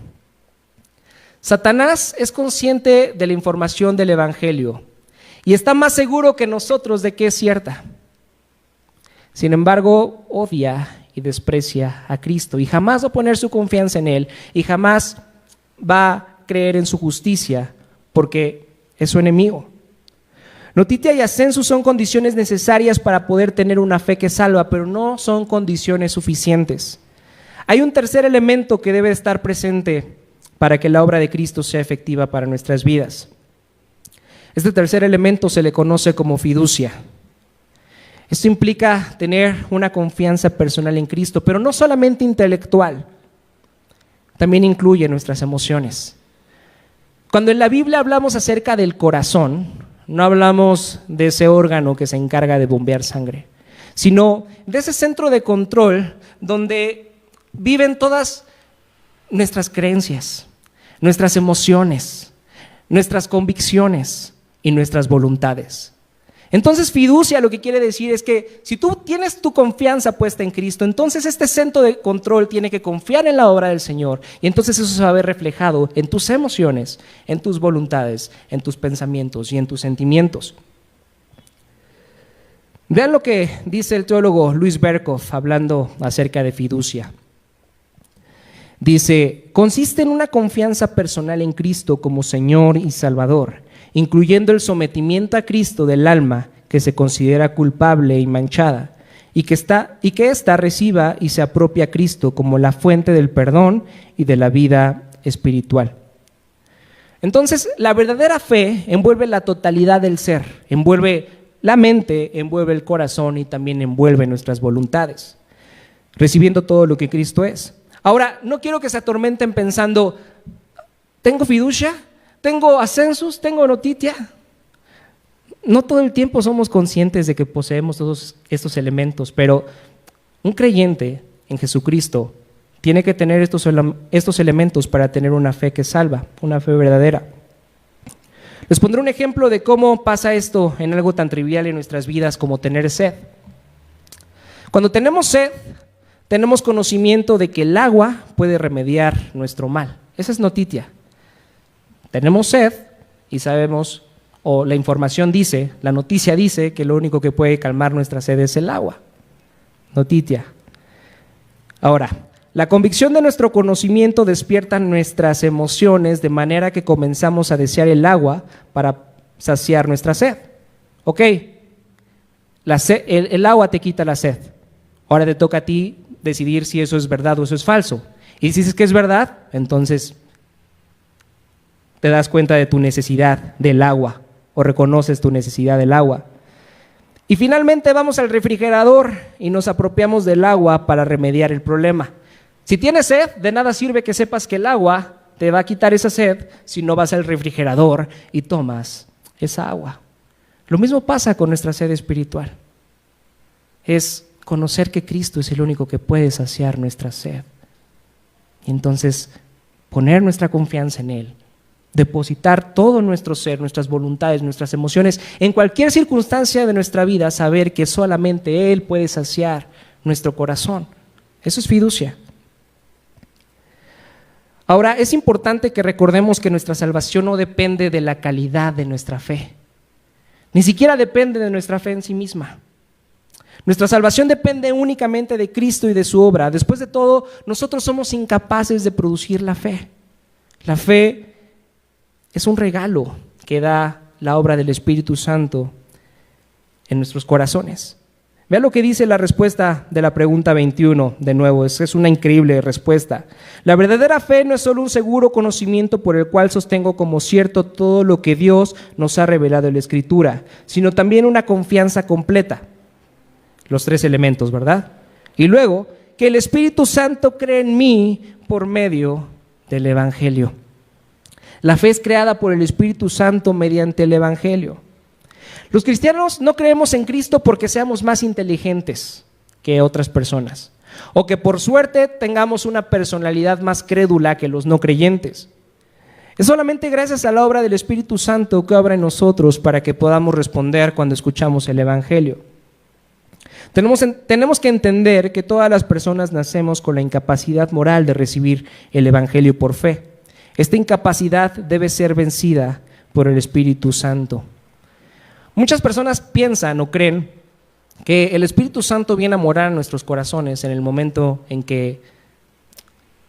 Satanás es consciente de la información del Evangelio y está más seguro que nosotros de que es cierta. Sin embargo, odia y desprecia a Cristo y jamás va a poner su confianza en Él y jamás va a creer en su justicia porque es su enemigo. Notitia y ascensus son condiciones necesarias para poder tener una fe que salva, pero no son condiciones suficientes. Hay un tercer elemento que debe estar presente para que la obra de Cristo sea efectiva para nuestras vidas. Este tercer elemento se le conoce como fiducia. Esto implica tener una confianza personal en Cristo, pero no solamente intelectual, también incluye nuestras emociones. Cuando en la Biblia hablamos acerca del corazón, no hablamos de ese órgano que se encarga de bombear sangre, sino de ese centro de control donde viven todas nuestras creencias, nuestras emociones, nuestras convicciones y nuestras voluntades. Entonces, fiducia lo que quiere decir es que si tú tienes tu confianza puesta en Cristo, entonces este centro de control tiene que confiar en la obra del Señor y entonces eso se va a ver reflejado en tus emociones, en tus voluntades, en tus pensamientos y en tus sentimientos. Vean lo que dice el teólogo Luis Berkhoff hablando acerca de fiducia. Dice, consiste en una confianza personal en Cristo como Señor y Salvador, incluyendo el sometimiento a Cristo del alma que se considera culpable y manchada, y que ésta reciba y se apropie a Cristo como la fuente del perdón y de la vida espiritual. Entonces, la verdadera fe envuelve la totalidad del ser, envuelve la mente, envuelve el corazón y también envuelve nuestras voluntades, recibiendo todo lo que Cristo es. Ahora, no quiero que se atormenten pensando, ¿tengo fiducia? ¿Tengo ascensus? ¿Tengo notitia? No todo el tiempo somos conscientes de que poseemos todos estos elementos, pero un creyente en Jesucristo tiene que tener estos elementos para tener una fe que salva, una fe verdadera. Les pondré un ejemplo de cómo pasa esto en algo tan trivial en nuestras vidas como tener sed. Cuando tenemos sed, tenemos conocimiento de que el agua puede remediar nuestro mal. Esa es notitia. Tenemos sed y sabemos, o la información dice, la noticia dice que lo único que puede calmar nuestra sed es el agua. Notitia. Ahora, La convicción de nuestro conocimiento despierta nuestras emociones de manera que comenzamos a desear el agua para saciar nuestra sed. Ok, el agua te quita la sed. Ahora te toca a ti decidir si eso es verdad o eso es falso. Y si dices que es verdad, entonces te das cuenta de tu necesidad del agua o reconoces tu necesidad del agua. Y finalmente vamos al refrigerador y nos apropiamos del agua para remediar el problema. Si tienes sed, de nada sirve que sepas que el agua te va a quitar esa sed si no vas al refrigerador y tomas esa agua. Lo mismo pasa con nuestra sed espiritual. Es conocer que Cristo es el único que puede saciar nuestra sed. Y entonces poner nuestra confianza en Él. Depositar todo nuestro ser, nuestras voluntades, nuestras emociones, en cualquier circunstancia de nuestra vida, saber que solamente Él puede saciar nuestro corazón. Eso es fiducia. Ahora, es importante que recordemos que nuestra salvación no depende de la calidad de nuestra fe. Ni siquiera depende de nuestra fe en sí misma. Nuestra salvación depende únicamente de Cristo y de su obra. Después de todo, nosotros somos incapaces de producir la fe. La fe es un regalo que da la obra del Espíritu Santo en nuestros corazones. Vea lo que dice la respuesta de la pregunta 21, de nuevo, es una increíble respuesta. La verdadera fe no es solo un seguro conocimiento por el cual sostengo como cierto todo lo que Dios nos ha revelado en la Escritura, sino también una confianza completa. Los tres elementos, ¿verdad? Y luego, que el Espíritu Santo cree en mí por medio del Evangelio. La fe es creada por el Espíritu Santo mediante el Evangelio. Los cristianos no creemos en Cristo porque seamos más inteligentes que otras personas, o que por suerte tengamos una personalidad más crédula que los no creyentes. Es solamente gracias a la obra del Espíritu Santo que obra en nosotros para que podamos responder cuando escuchamos el Evangelio. Tenemos que entender que todas las personas nacemos con la incapacidad moral de recibir el Evangelio por fe. Esta incapacidad debe ser vencida por el Espíritu Santo. Muchas personas piensan o creen que el Espíritu Santo viene a morar en nuestros corazones en el momento en que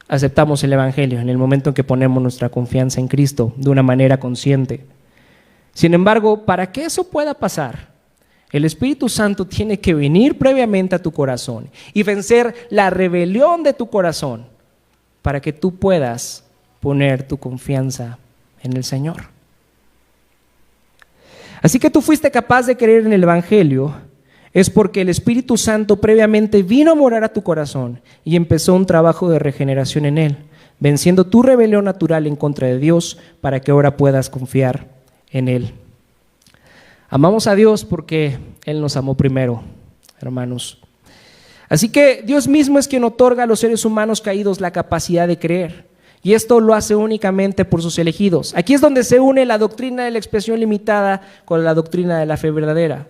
aceptamos el Evangelio, en el momento en que ponemos nuestra confianza en Cristo de una manera consciente. Sin embargo, para que eso pueda pasar, el Espíritu Santo tiene que venir previamente a tu corazón y vencer la rebelión de tu corazón para que tú puedas poner tu confianza en el Señor. Así que tú fuiste capaz de creer en el Evangelio, es porque el Espíritu Santo previamente vino a morar a tu corazón y empezó un trabajo de regeneración en él, venciendo tu rebelión natural en contra de Dios para que ahora puedas confiar en Él. Amamos a Dios porque Él nos amó primero, hermanos. Así que Dios mismo es quien otorga a los seres humanos caídos la capacidad de creer. Y esto lo hace únicamente por sus elegidos. Aquí es donde se une la doctrina de la expresión limitada con la doctrina de la fe verdadera.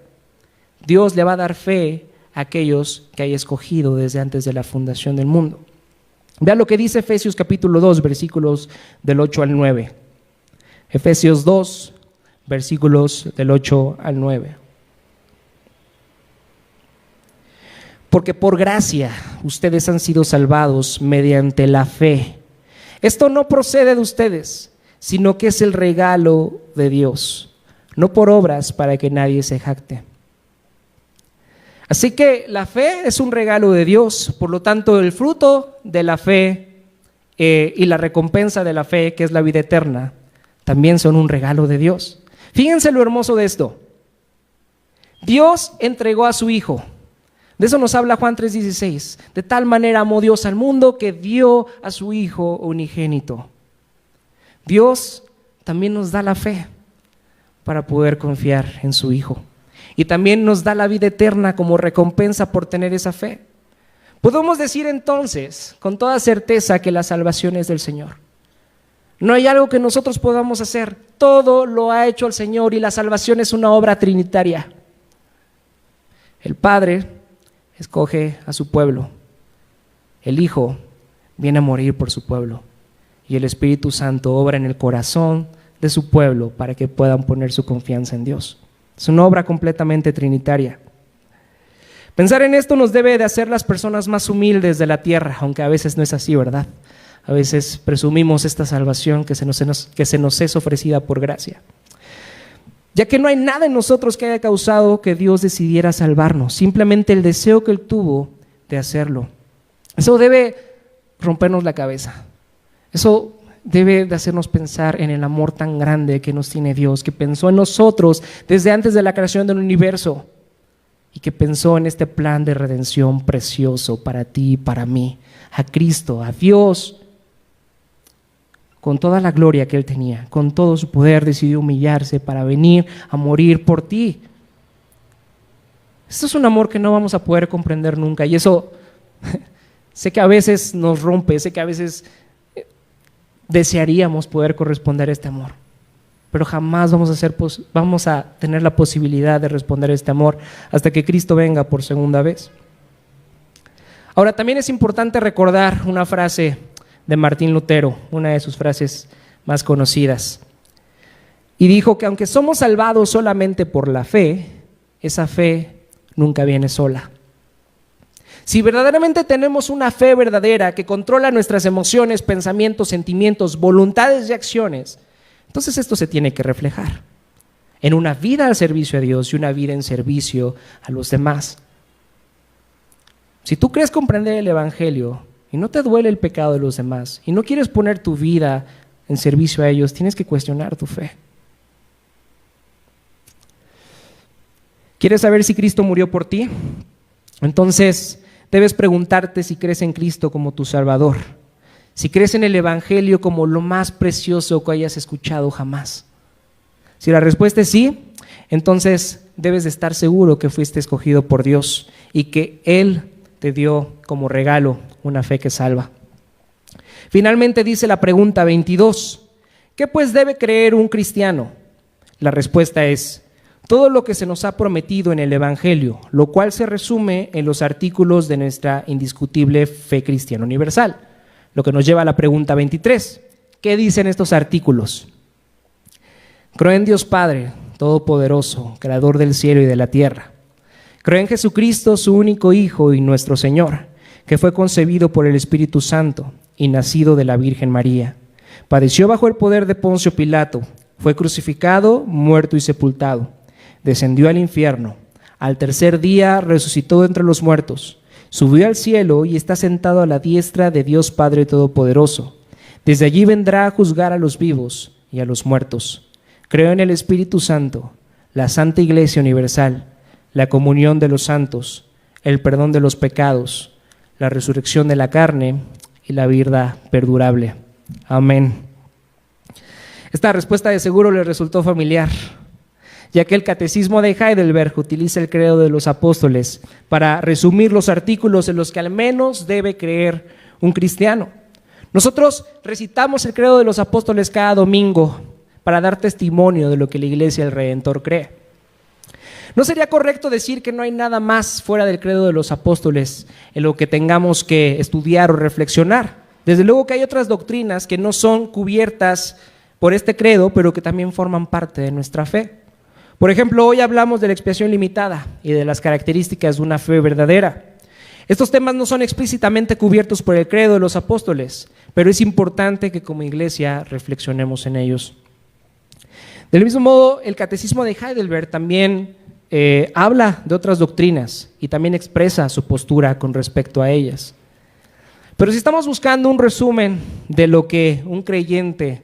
Dios le va a dar fe a aquellos que haya escogido desde antes de la fundación del mundo. Vean lo que dice Efesios capítulo 2, versículos del 8 al 9. Efesios 2, versículos del 8 al 9. Porque por gracia ustedes han sido salvados mediante la fe. Esto no procede de ustedes, sino que es el regalo de Dios, no por obras para que nadie se jacte. Así que la fe es un regalo de Dios, por lo tanto el fruto de la fe y la recompensa de la fe, que es la vida eterna, también son un regalo de Dios. Fíjense lo hermoso de esto. Dios entregó a su Hijo. De eso nos habla Juan 3:16. De tal manera amó Dios al mundo que dio a su Hijo unigénito. Dios también nos da la fe para poder confiar en su Hijo. Y también nos da la vida eterna como recompensa por tener esa fe. Podemos decir entonces con toda certeza que la salvación es del Señor. No hay algo que nosotros podamos hacer. Todo lo ha hecho el Señor y la salvación es una obra trinitaria. El Padre escoge a su pueblo. El Hijo viene a morir por su pueblo. Y el Espíritu Santo obra en el corazón de su pueblo para que puedan poner su confianza en Dios. Es una obra completamente trinitaria. Pensar en esto nos debe de hacer las personas más humildes de la tierra, aunque a veces no es así, ¿verdad? A veces presumimos esta salvación que se nos es ofrecida por gracia. Ya que no hay nada en nosotros que haya causado que Dios decidiera salvarnos, simplemente el deseo que Él tuvo de hacerlo. Eso debe rompernos la cabeza. Eso debe de hacernos pensar en el amor tan grande que nos tiene Dios, que pensó en nosotros desde antes de la creación del universo y que pensó en este plan de redención precioso para ti y para mí, a Cristo, a Dios. Con toda la gloria que Él tenía, con todo su poder, decidió humillarse para venir a morir por ti. Esto es un amor que no vamos a poder comprender nunca, y eso sé que a veces nos rompe, sé que a veces desearíamos poder corresponder a este amor, pero jamás vamos a tener la posibilidad de responder a este amor hasta que Cristo venga por segunda vez. Ahora, también es importante recordar una frase de Martín Lutero, una de sus frases más conocidas. Y dijo que aunque somos salvados solamente por la fe, esa fe nunca viene sola. Si verdaderamente tenemos una fe verdadera que controla nuestras emociones, pensamientos, sentimientos, voluntades y acciones, entonces esto se tiene que reflejar en una vida al servicio a Dios y una vida en servicio a los demás. Si tú crees comprender el Evangelio y no te duele el pecado de los demás y no quieres poner tu vida en servicio a ellos, tienes que cuestionar tu fe. ¿Quieres saber si Cristo murió por ti? Entonces debes preguntarte si crees en Cristo como tu Salvador, si crees en el Evangelio como lo más precioso que hayas escuchado jamás. Si la respuesta es sí, entonces debes de estar seguro que fuiste escogido por Dios y que Él te dio como regalo una fe que salva. Finalmente dice la pregunta 22, ¿qué pues debe creer un cristiano? La respuesta es, todo lo que se nos ha prometido en el Evangelio, lo cual se resume en los artículos de nuestra indiscutible fe cristiana universal. Lo que nos lleva a la pregunta 23, ¿qué dicen estos artículos? Creo en Dios Padre, Todopoderoso, Creador del cielo y de la tierra. Creo en Jesucristo, su único Hijo y nuestro Señor, que fue concebido por el Espíritu Santo y nacido de la Virgen María. Padeció bajo el poder de Poncio Pilato, fue crucificado, muerto y sepultado. Descendió al infierno. Al tercer día resucitó entre los muertos. Subió al cielo y está sentado a la diestra de Dios Padre Todopoderoso. Desde allí vendrá a juzgar a los vivos y a los muertos. Creo en el Espíritu Santo, la Santa Iglesia Universal, la comunión de los santos, el perdón de los pecados, la resurrección de la carne y la vida perdurable. Amén. Esta respuesta de seguro le resultó familiar, ya que el Catecismo de Heidelberg utiliza el credo de los apóstoles para resumir los artículos en los que al menos debe creer un cristiano. Nosotros recitamos el credo de los apóstoles cada domingo para dar testimonio de lo que la Iglesia del Redentor cree. No sería correcto decir que no hay nada más fuera del credo de los apóstoles en lo que tengamos que estudiar o reflexionar. Desde luego que hay otras doctrinas que no son cubiertas por este credo, pero que también forman parte de nuestra fe. Por ejemplo, hoy hablamos de la expiación limitada y de las características de una fe verdadera. Estos temas no son explícitamente cubiertos por el credo de los apóstoles, pero es importante que como iglesia reflexionemos en ellos. Del mismo modo, el Catecismo de Heidelberg también habla de otras doctrinas y también expresa su postura con respecto a ellas. Pero si estamos buscando un resumen de lo que un creyente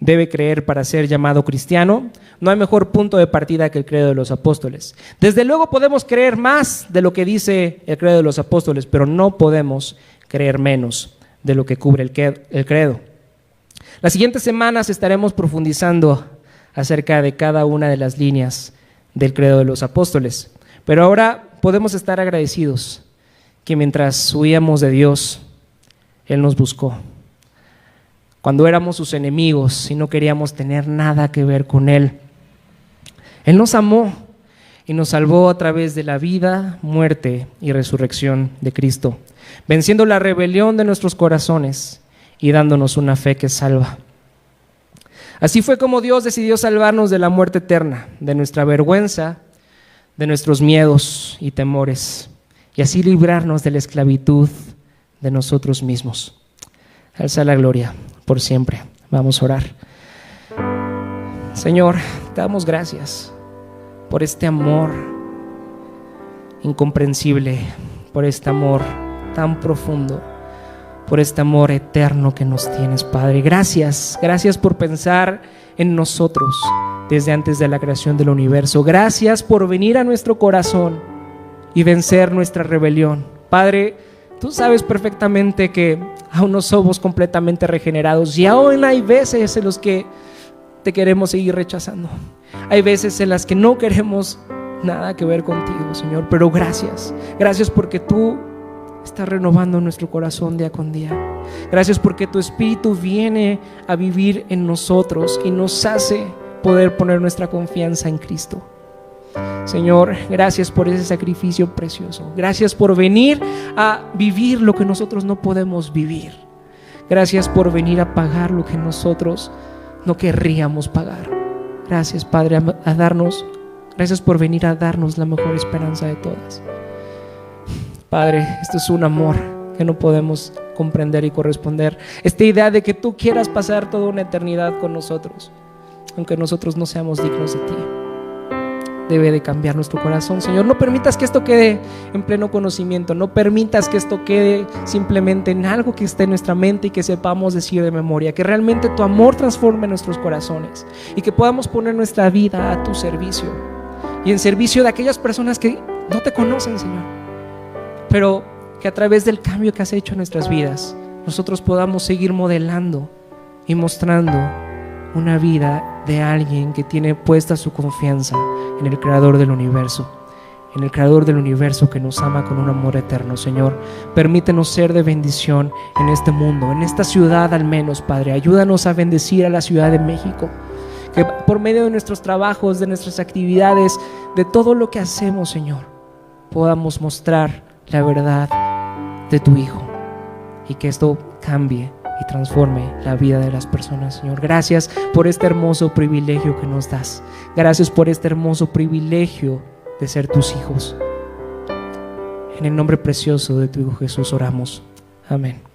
debe creer para ser llamado cristiano, no hay mejor punto de partida que el credo de los apóstoles. Desde luego podemos creer más de lo que dice el credo de los apóstoles, pero no podemos creer menos de lo que cubre el credo. Las siguientes semanas estaremos profundizando acerca de cada una de las líneas del credo de los apóstoles, pero ahora podemos estar agradecidos que mientras huíamos de Dios, Él nos buscó. Cuando éramos sus enemigos y no queríamos tener nada que ver con Él, Él nos amó y nos salvó a través de la vida, muerte y resurrección de Cristo, venciendo la rebelión de nuestros corazones y dándonos una fe que salva. Así fue como Dios decidió salvarnos de la muerte eterna, de nuestra vergüenza, de nuestros miedos y temores. y así librarnos de la esclavitud de nosotros mismos. Alza la gloria por siempre. Vamos a orar. Señor, te damos gracias por este amor incomprensible, por este amor tan profundo, por este amor eterno que nos tienes, Padre. Gracias por pensar en nosotros desde antes de la creación del universo. Gracias por venir a nuestro corazón y vencer nuestra rebelión. Padre, tú sabes perfectamente que aún no somos completamente regenerados y aún hay veces en los que te queremos seguir rechazando. Hay veces en las que no queremos nada que ver contigo, Señor, pero gracias porque tú estás renovando nuestro corazón día con día. Gracias porque tu Espíritu viene a vivir en nosotros y nos hace poder poner nuestra confianza en Cristo. Señor, gracias por ese sacrificio precioso. Gracias por venir a vivir lo que nosotros no podemos vivir. Gracias por venir a pagar lo que nosotros no querríamos pagar. Gracias, Padre, gracias por venir a darnos la mejor esperanza de todas. Padre, esto es un amor que no podemos comprender y corresponder. Esta idea de que tú quieras pasar toda una eternidad con nosotros, aunque nosotros no seamos dignos de ti, debe de cambiar nuestro corazón. Señor, no permitas que esto quede en pleno conocimiento. No permitas que esto quede simplemente en algo que esté en nuestra mente y que sepamos decir de memoria. Que realmente tu amor transforme nuestros corazones y que podamos poner nuestra vida a tu servicio y en servicio de aquellas personas que no te conocen, Señor, pero que a través del cambio que has hecho en nuestras vidas nosotros podamos seguir modelando y mostrando una vida de alguien que tiene puesta su confianza en el Creador del universo, en el Creador del universo que nos ama con un amor eterno. Señor, permítenos ser de bendición en este mundo, en esta ciudad al menos, Padre. Ayúdanos a bendecir a la Ciudad de México, que por medio de nuestros trabajos, de nuestras actividades, de todo lo que hacemos, Señor, podamos mostrar la verdad de tu Hijo y que esto cambie y transforme la vida de las personas. Señor, gracias por este hermoso privilegio que nos das. Gracias por este hermoso privilegio de ser tus hijos. En el nombre precioso de tu Hijo Jesús oramos. Amén.